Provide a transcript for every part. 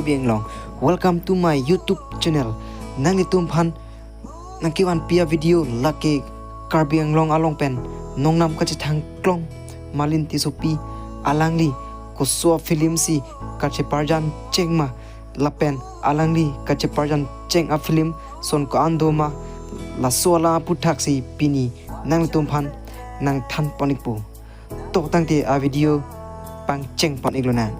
Karbi Anglong. Welcome to my YouTube channel. Nang litum phan nang kiwan pia video lake Karbi Anglong along pen nong nam ka chithang klong Malin Tissopi alangli ko so film si ka che parjan chengma lapen alangli ka che parjan cheng a film son ko andoma la sola puthaksi pini nang litum phan nang than ponikpu to tangte a video pang cheng pon iglona.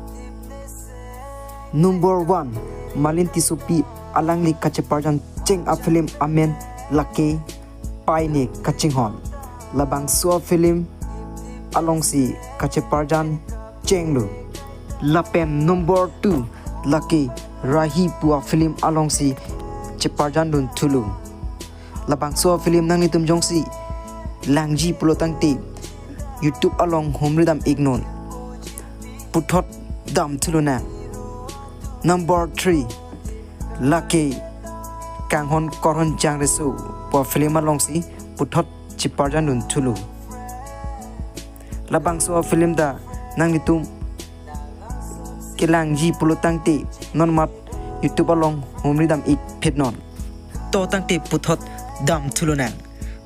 Number 1 Malin Tissopi alangli kache parjan cheng a film amen lake paine kaching hon labang so film along si kache parjan cheng lu lapen. Number 2 lake rahi pua film along si cheparjan dun thulu labang so film nang nitum jong si langji pulo tangte YouTube along homridam ignon puthot dam thuluna. Number 3 lake kanghon korhon jang resu po film along si puthot chiparjan dun thulu labang so film da nang nitum kilangji pulo tangte non mat YouTube along homridam ik phitnon to tangte puthot dam thuluna.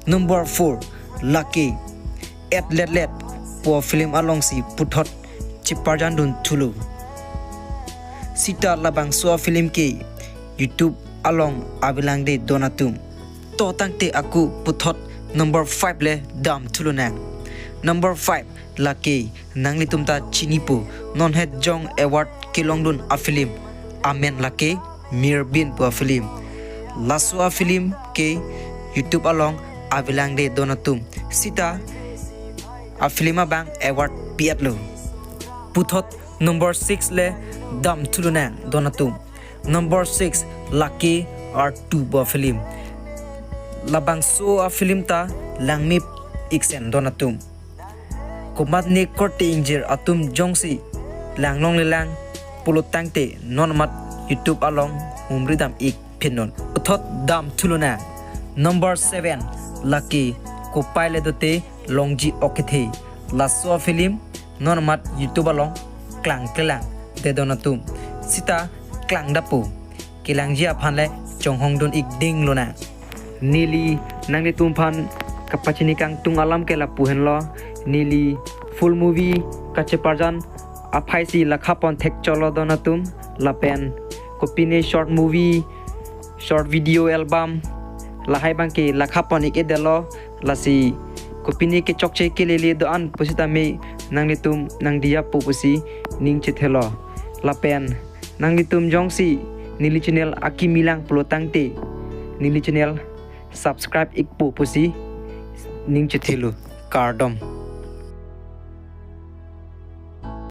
Number 4 lake let po film along si puthot chiparjan dun thulu sita labang so film ke YouTube along abilang de donatum to tangte aku puthot number 5 le dam thuluna. Number 5 lake nangli tumta chinipu non het jong award kilong dun a film amen lake mirbin po film laso a film ke YouTube along abilang de donatum sita a film abang award piatlo puthot number 6 le dam thuluna donatum. Number 6 lake R2 bo film labang so a film ta langmi iksen donatum kumat ne korte injir atum jongsi langlong lelang pulo tangte non mat YouTube along umridam ik pinon puthot dam thuluna. Number 7 lake ko paile dote longji okethe laso film non mat YouTube along klang de donatum sita klang dapu kilangji aphanle chonghong dun ik ding lona nili nangni tumphan kapachini kang tung alam ke la puhen lo nili full movie kache parjan aphaisi lakhapon thek cholo donatum lapen kopine short movie short video album lahai bangke lakhapon ik edelo lasi kopine ke chokche ke lele do an pusita me nangni tum nang dia pu pusi ning chethelo lapen nangni tum jongsi nili channel aki milang pulo tangte nili channel subscribe ik pu pusi ning chethelu kardom.